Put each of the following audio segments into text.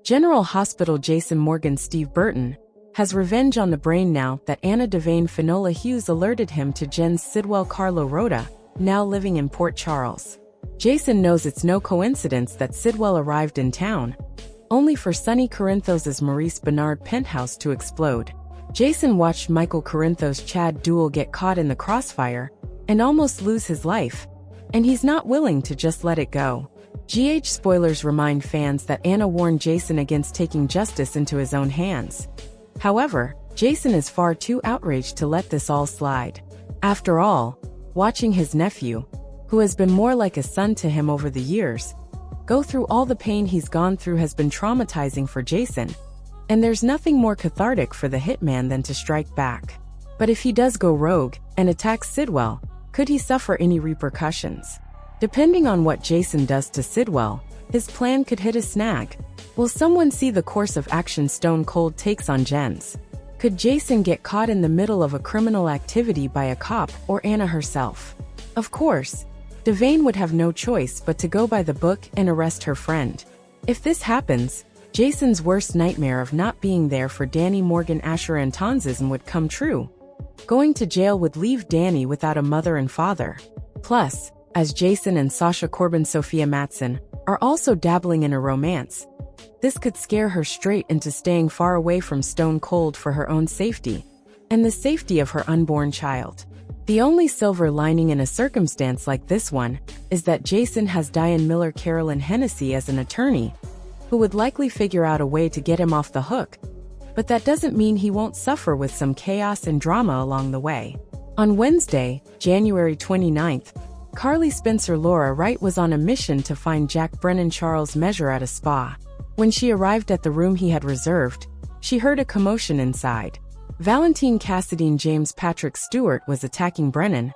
General Hospital Jason Morgan Steve Burton has revenge on the brain now that Anna Devane Finola Hughes alerted him to Jen's Sidwell Carlo Rhoda, now living in Port Charles. Jason knows it's no coincidence that Sidwell arrived in town, only for Sonny Corinthos' Maurice Bernard penthouse to explode. Jason watched Michael Corinthos' Chad Duell get caught in the crossfire and almost lose his life, and he's not willing to just let it go. GH spoilers remind fans that Anna warned Jason against taking justice into his own hands. However, Jason is far too outraged to let this all slide. After all, watching his nephew, who has been more like a son to him over the years, go through all the pain he's gone through has been traumatizing for Jason, and there's nothing more cathartic for the hitman than to strike back. But if he does go rogue and attacks Sidwell, could he suffer any repercussions? Depending on what Jason does to Sidwell, his plan could hit a snag. Will someone see the course of action Stone Cold takes on Jens? Could Jason get caught in the middle of a criminal activity by a cop or Anna herself? Of course, Devane would have no choice but to go by the book and arrest her friend. If this happens, Jason's worst nightmare of not being there for Danny Morgan Asher and Tonzism would come true. Going to jail would leave Danny without a mother and father. Plus, as Jason and Sasha Corbin Sophia Matson are also dabbling in a romance, this could scare her straight into staying far away from Stone Cold for her own safety and the safety of her unborn child. The only silver lining in a circumstance like this one is that Jason has Diane Miller Carolyn Hennessy as an attorney, who would likely figure out a way to get him off the hook. But that doesn't mean he won't suffer with some chaos and drama along the way. On Wednesday, January 29th, Carly Spencer Laura Wright was on a mission to find Jack Brennan Charles Measure at a spa. When she arrived at the room he had reserved, she heard a commotion inside. Valentine Cassadine James Patrick Stewart was attacking Brennan,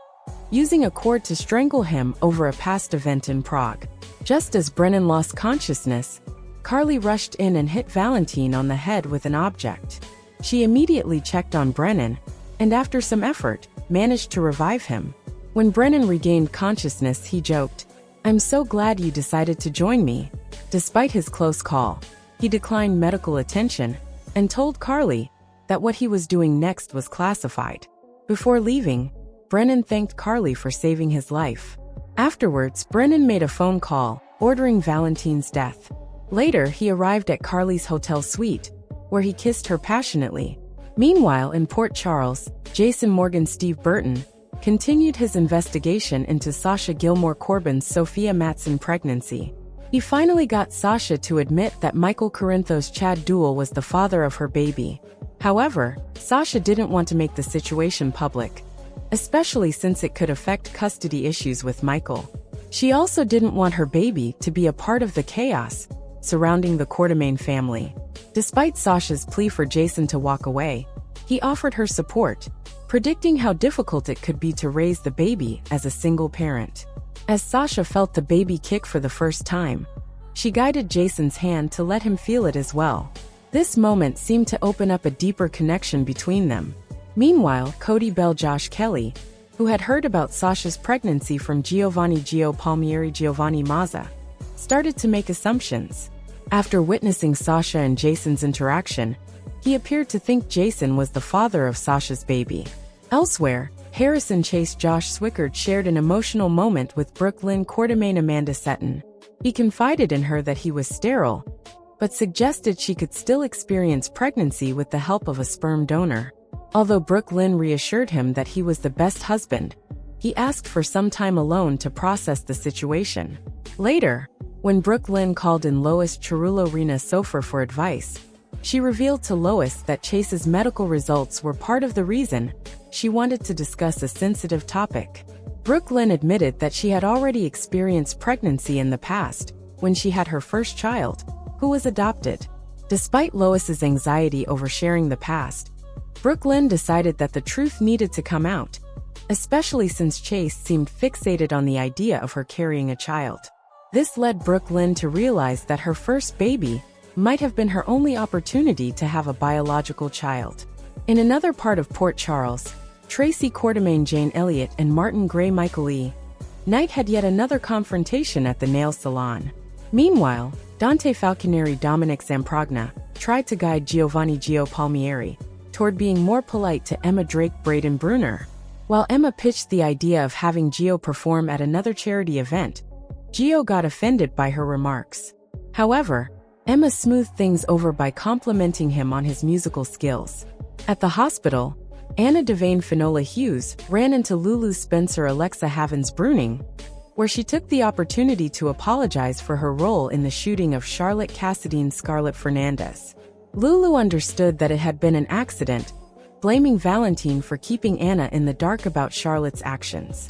using a cord to strangle him over a past event in Prague. Just as Brennan lost consciousness, Carly rushed in and hit Valentine on the head with an object. She immediately checked on Brennan, and after some effort, managed to revive him. When Brennan regained consciousness, he joked, "I'm so glad you decided to join me." Despite his close call, he declined medical attention and told Carly that what he was doing next was classified. Before leaving, Brennan thanked Carly for saving his life. Afterwards, Brennan made a phone call, ordering Valentine's death. Later, he arrived at Carly's hotel suite, where he kissed her passionately. Meanwhile, in Port Charles, Jason Morgan Steve Burton continued his investigation into Sasha Gilmore Corbin's Sophia Matson pregnancy. He finally got Sasha to admit that Michael Corinthos' Chad Duell was the father of her baby. However, Sasha didn't want to make the situation public, especially since it could affect custody issues with Michael. She also didn't want her baby to be a part of the chaos surrounding the Quartermain family. Despite Sasha's plea for Jason to walk away, he offered her support, predicting how difficult it could be to raise the baby as a single parent. As Sasha felt the baby kick for the first time, she guided Jason's hand to let him feel it as well. This moment seemed to open up a deeper connection between them. Meanwhile, Cody Bell Josh Kelly, who had heard about Sasha's pregnancy from Giovanni Gio Palmieri Giovanni Mazza, started to make assumptions. After witnessing Sasha and Jason's interaction, he appeared to think Jason was the father of Sasha's baby. Elsewhere, Harrison Chase Josh Swickard shared an emotional moment with Brooklyn Quartermain Amanda Seton. He confided in her that he was sterile, but suggested she could still experience pregnancy with the help of a sperm donor. Although Brooklyn reassured him that he was the best husband, he asked for some time alone to process the situation. Later, when Brooklyn called in Lois Chirulo Rena Sofer for advice, she revealed to Lois that Chase's medical results were part of the reason she wanted to discuss a sensitive topic. Brooklyn admitted that she had already experienced pregnancy in the past, when she had her first child, who was adopted. Despite Lois's anxiety over sharing the past, Brooklyn decided that the truth needed to come out, especially since Chase seemed fixated on the idea of her carrying a child. This led Brooklyn to realize that her first baby might have been her only opportunity to have a biological child. In another part of Port Charles, Tracy Quartermain Jane Elliott and Martin Gray Michael E. Knight had yet another confrontation at the nail salon. Meanwhile, Dante Falconeri Dominic Zamprogna tried to guide Giovanni Gio Palmieri toward being more polite to Emma Drake Braden Bruner. While Emma pitched the idea of having Gio perform at another charity event, Gio got offended by her remarks. However, Emma smoothed things over by complimenting him on his musical skills. At the hospital, Anna Devane Finola Hughes ran into Lulu Spencer Alexa Havens Bruning, where she took the opportunity to apologize for her role in the shooting of Charlotte Cassidy's Scarlett Fernandez. Lulu understood that it had been an accident, blaming Valentine for keeping Anna in the dark about Charlotte's actions.